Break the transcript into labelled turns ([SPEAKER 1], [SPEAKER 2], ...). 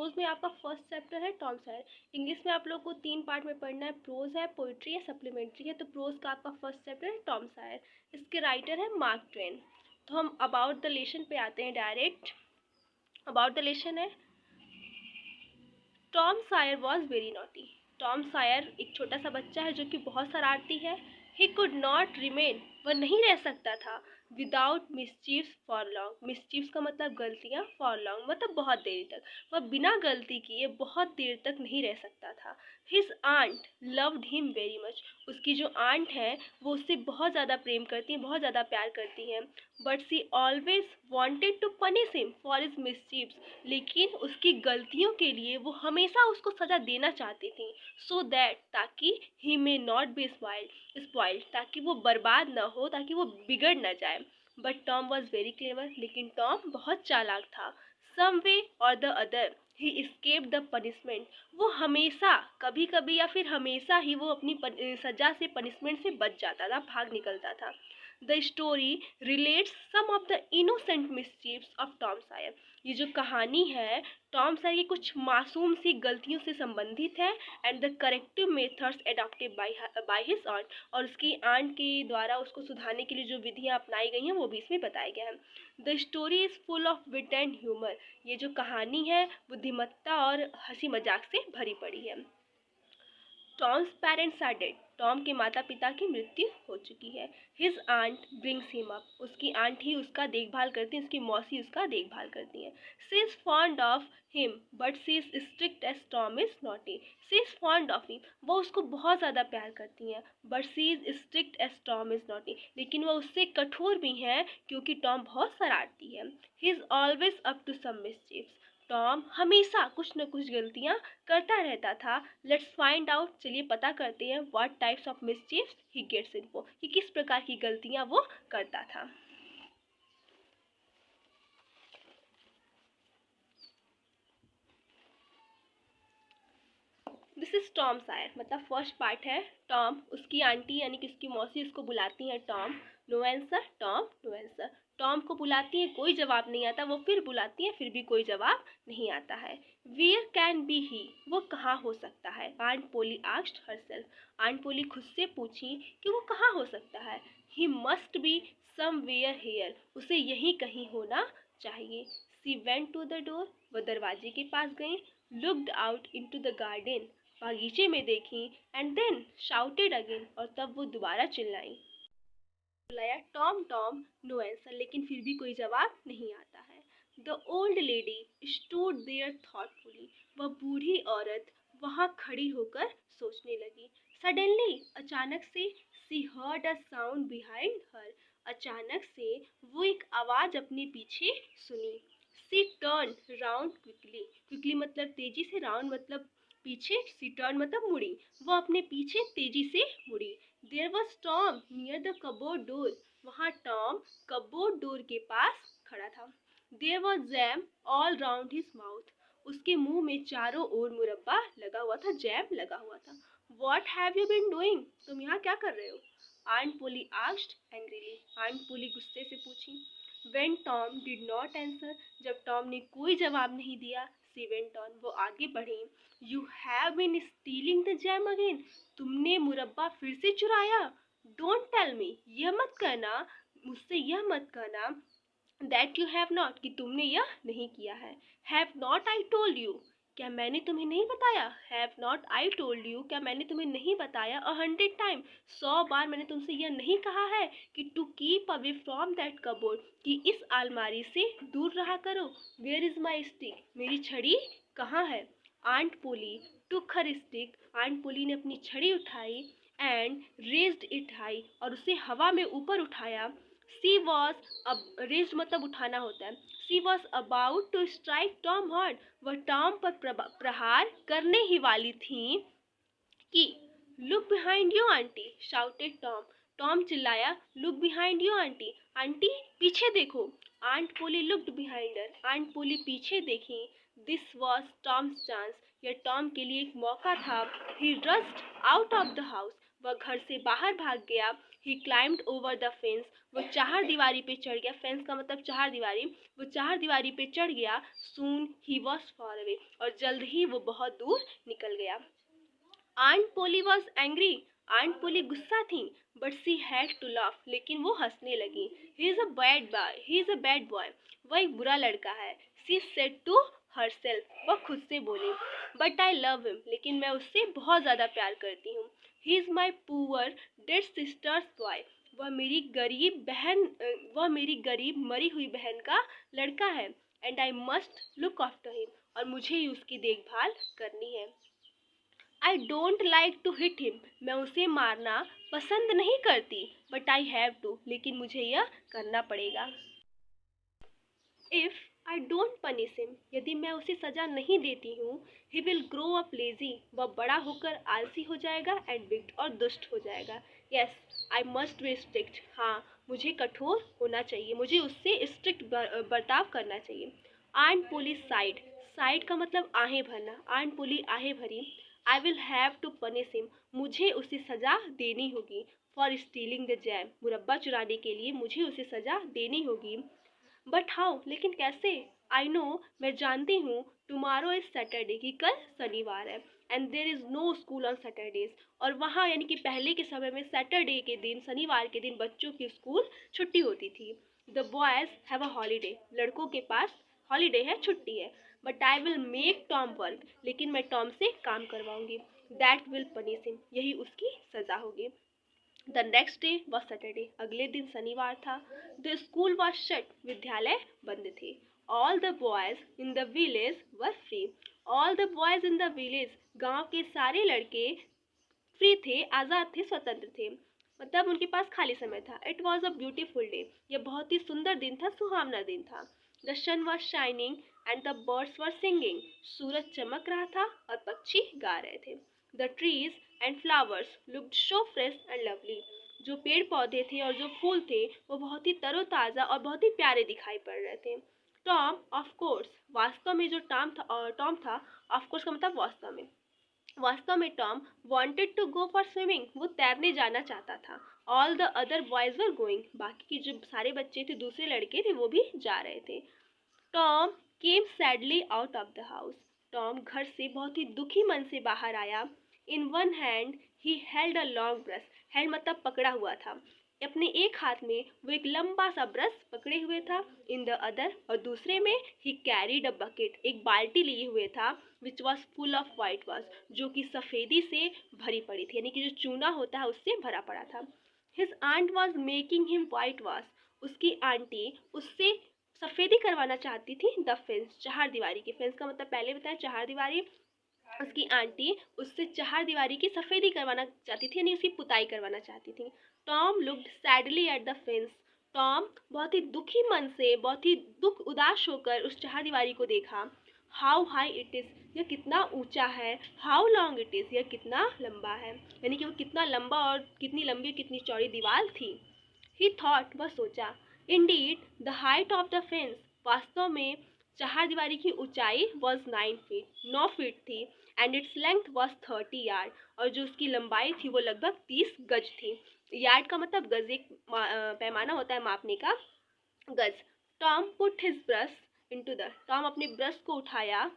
[SPEAKER 1] Pros में आपका first chapter है टॉम सॉयर। इंग्लिश में आप लोग को 3 पार्ट में पढ़ना है, प्रोज है, पोइट्री है, सप्लीमेंट्री है। तो प्रोज का आपका फर्स्ट चैप्टर है टॉम सॉयर। इसके राइटर है मार्क ट्वेन। तो हम अबाउट द लेसन पे आते हैं डायरेक्ट। अबाउट द लेसन है, Tom Sawyer was very naughty. Tom Sawyer एक छोटा सा बच्चा है जो कि बहुत शरारती है। ही कुड नॉट रिमेन, वह नहीं रह सकता था, विदाउट मिसचीव्स फॉर लॉन्ग। मिसचीव्स का मतलब गलतियाँ, फॉर लॉन्ग मतलब बहुत देर तक। वह बिना गलती किए बहुत देर तक नहीं रह सकता था। His aunt loved him very much. उसकी जो आंट है वो उससे बहुत ज़्यादा प्रेम करती हैं, बहुत ज़्यादा प्यार करती हैं। But she always wanted to punish him for his मिसचीव्स। लेकिन उसकी गलतियों के लिए वो हमेशा उसको सज़ा देना चाहती थी, सो दैट ताकि ही मे नॉट बी स्पॉइल्ड, ताकि वो बर्बाद ना हो, ताकि वो बिगड़ ना जाए। But Tom was very clever, लेकिन टॉम बहुत चालाक था। सम वे और the other he escaped the punishment. वो हमेशा, कभी कभी या फिर हमेशा ही वो अपनी सजा से, पनिशमेंट से बच जाता था, भाग निकलता था। The story relates some of the innocent मिसचीव्स ऑफ टॉम सायर। ये जो कहानी है टॉम सायर की कुछ मासूम सी गलतियों से संबंधित है। And the corrective methods adopted by his aunt, और उसकी आंट के द्वारा उसको सुधारने के लिए जो विधियाँ अपनाई गई हैं वो भी इसमें बताया गया है। The story is full of wit and humour. ये जो कहानी है बुद्धिमत्ता और हंसी मजाक से भरी पड़ी है। Tom's parents are dead. Tom के माता पिता की मृत्यु हो चुकी है। His aunt brings him up. उसकी आंट ही उसका देखभाल करती है, उसकी मौसी उसका देखभाल करती हैं। She is fond of him but she is strict as Tom is naughty. She is fond of him, वो उसको बहुत ज़्यादा प्यार करती हैं। But she is strict as Tom is naughty, लेकिन वो उससे कठोर भी हैं क्योंकि टॉम बहुत शरारती है। He is always up to some मिसचीव्स। टॉम हमेशा कुछ न कुछ गलतियाँ करता रहता था। लेट्स फाइंड आउट, चलिए पता करते हैं व्हाट टाइप्स ऑफ मिसचीव्स ही गेट्स इनफो, कि किस प्रकार की गलतियाँ वो करता था। दिस इज टॉम सायर, मतलब फर्स्ट पार्ट है टॉम। उसकी आंटी यानी कि उसकी मौसी उसको बुलाती हैं Tom, no answer, Tom no answer. Tom को बुलाती है, कोई जवाब नहीं आता। वो फिर बुलाती है, फिर भी कोई जवाब नहीं आता है। वेयर कैन बी ही, वो कहाँ हो सकता है। Aunt Polly asked herself. Aunt पोली खुद से पूछी कि वो कहाँ हो सकता है। He must be somewhere here, उसे यहीं कहीं होना चाहिए। She went to the door, वो दरवाजे के पास गई। Looked out into the garden, बागीचे में देखी। एंड देन शाउटेड अगेन, और तब वो दोबारा चिल्लाई, बुलाया टॉम टॉम, नो आंसर, लेकिन फिर भी कोई जवाब नहीं आता है। The old lady stood there thoughtfully, वह बूढ़ी औरत वहाँ खड़ी होकर सोचने लगी। सडनली, अचानक से, she heard a sound behind her, अचानक से वो एक आवाज अपने पीछे सुनी। सी टर्न राउंड क्विकली, क्विकली मतलब तेजी से, राउंड मतलब पीछे, सी टर्न मतलब मुड़ी। वो अपने पीछे तेजी से मुड़ी। There was Tom near the cupboard door, वहाँ टॉम कबोर्ड डोर के पास खड़ा था। There was jam all round his mouth, उसके मुंह में चारों ओर मुरब्बा लगा हुआ था, जैम लगा हुआ था। What have you been doing, तुम यहाँ क्या कर रहे हो। Aunt Polly asked angrily, aunt Polly गुस्से से पूछी। When Tom did not answer, जब टॉम ने कोई जवाब नहीं दिया, she went on, वो आगे बढ़ी। You have been stealing the jam again, तुमने मुरब्बा फिर से चुराया। Don't tell me, यह मत कहना, मुझसे यह मत कहना, that you have not, कि तुमने यह नहीं किया है। Have not I told you, क्या मैंने तुम्हें नहीं बताया। Have not I told you, क्या मैंने तुम्हें नहीं बताया। 100 टाइम, 100 बार मैंने तुमसे यह नहीं कहा है कि to keep away from that cupboard, कि इस अलमारी से दूर रहा करो। वेयर इज माई स्टिक, मेरी छड़ी कहाँ है। आंट पोली टुक हर स्टिक, आंट पोली ने अपनी छड़ी उठाई। एंड रेज्ड इट हाई, और उसे हवा में ऊपर उठाया। सी वॉज, अब रेज्ड मतलब उठाना होता है। She was about to strike Tom hard, वह टॉम पर प्रहार करने ही वाली थी कि look behind you aunty, shouted Tom, Tom चिल्लाया। Look behind you aunty, aunty पीछे देखो। Aunt Polly looked behind her, aunt Polly पीछे देखी। दिस वॉज टॉम्स चांस, यह टॉम के लिए एक मौका था। He rushed out of the house, वह घर से बाहर भाग गया। He climbed over the fence, वो चार दीवारी पे चढ़ गया। फेंस का मतलब चार दीवारी। वो चार दीवारी पे चढ़ गया। Soon he was far away, और जल्द ही वो बहुत दूर निकल गया। Aunt Polly was angry, aunt Polly गुस्सा थी, but she had to laugh, लेकिन वो हंसने लगी। He is a bad boy, he is a bad boy, वह एक बुरा लड़का है। सी सेड टू हरसेल्फ, वह खुद से बोली। बट आई लव हिम, लेकिन मैं उससे बहुत ज़्यादा प्यार करती हूँ। He is my poor dead sister's boy, वह मेरी गरीब मरी हुई बहन का लड़का है। And I must look after him, और मुझे ही उसकी देखभाल करनी है। I don't like to hit him, मैं उसे मारना पसंद नहीं करती। बट आई हैव टू, लेकिन मुझे यह करना पड़ेगा। If I don't punish him, यदि मैं उसे सज़ा नहीं देती हूँ, he will grow up lazy, वह बड़ा होकर आलसी हो जाएगा, एंड विक्ट, और दुष्ट हो जाएगा। Yes I must be strict, हाँ मुझे कठोर होना चाहिए, मुझे उससे स्ट्रिक्ट बर्ताव करना चाहिए। आंट पोली साइड, साइड का मतलब आहें भरना। आंट पोली आहें भरी। I will have to punish him, मुझे उसे सज़ा देनी होगी। फॉर स्टीलिंग द जैम, मुरब्बा चुराने के लिए मुझे उसे सज़ा देनी होगी। बट हाउ, लेकिन कैसे? आई नो, मैं जानती हूँ। टुमारो इज सैटरडे, कि कल शनिवार है। And there is no school on Saturdays, और वहाँ यानी कि पहले के समय में सैटरडे के दिन, शनिवार के दिन बच्चों की स्कूल छुट्टी होती थी। The boys have a holiday, लड़कों के पास हॉलीडे है, छुट्टी है। But I will make Tom work, लेकिन मैं टॉम से काम करवाऊंगी। दैट विल पनिश हिम, यही उसकी सज़ा होगी। The next day was Saturday, अगले दिन शनिवार था। द स्कूल वॉज शट, विद्यालय बंद थे। All the boys in the village were free, all the boys in the village, गांव के सारे लड़के फ्री थे, आज़ाद थे, स्वतंत्र थे, मतलब उनके पास खाली समय था। It was a beautiful day, यह बहुत ही सुंदर दिन था, सुहावना दिन था। The sun was shining and the birds were singing, सूरज चमक रहा था और पक्षी गा रहे थे। The trees and flowers looked so fresh and lovely, जो पेड़ पौधे थे और जो फूल थे वो बहुत ही तरोताज़ा और बहुत ही प्यारे दिखाई पड़ रहे थे। टॉम ऑफ कोर्स, वास्तव में जो टॉम था, ऑफ कोर्स का मतलब वास्तव में Tom wanted to go for swimming, वो तैरने जाना चाहता था। All the other boys were going, बाकी के जो सारे बच्चे थे, दूसरे लड़के थे, वो भी जा रहे थे। Tom came sadly out of the house, Tom घर से बहुत ही दुखी मन से बाहर आया। In one hand he held a long brush, hand मतलब पकड़ा हुआ था, अपने एक हाथ में वो एक लंबा सा ब्रश पकड़े हुए था। इन द अदर, और दूसरे में, ही कैरीड अ बकेट, एक बाल्टी लिए हुए था। Which was full of white wash, जो कि सफ़ेदी से भरी पड़ी थी, यानी कि जो चूना होता है उससे भरा पड़ा था। His aunt was making him whitewash, उसकी आंटी उससे सफ़ेदी करवाना चाहती थी। द फेंस, चार दीवारी की, फेंस का मतलब पहले बताया चार दीवारी। उसकी आंटी उससे चार दीवारी की सफ़ेदी करवाना चाहती थी, यानी उसकी पुताई करवाना चाहती थी। Tom looked sadly at the fence, Tom बहुत ही दुखी मन से, बहुत ही उदास होकर उस चार दीवारी को देखा। हाउ हाई इट इज़, यह कितना ऊंचा है। हाउ लॉन्ग इट इज़, यह कितना लंबा है, यानी कि वो कितना लंबा और कितनी लंबी कितनी चौड़ी दीवार थी। ही थॉट, वह सोचा। Indeed the height of the fence, वास्तव में चार दीवारी की ऊंचाई वॉज 9 फीट, 9 फीट थी। And its length was 30 yard, और जो उसकी लंबाई थी वो लगभग 30 गज थी। यार्ड का मतलब गज, एक पैमाना होता है मापने का, गज। Tom put his brush into the, Tom अपने ब्रश को उठाया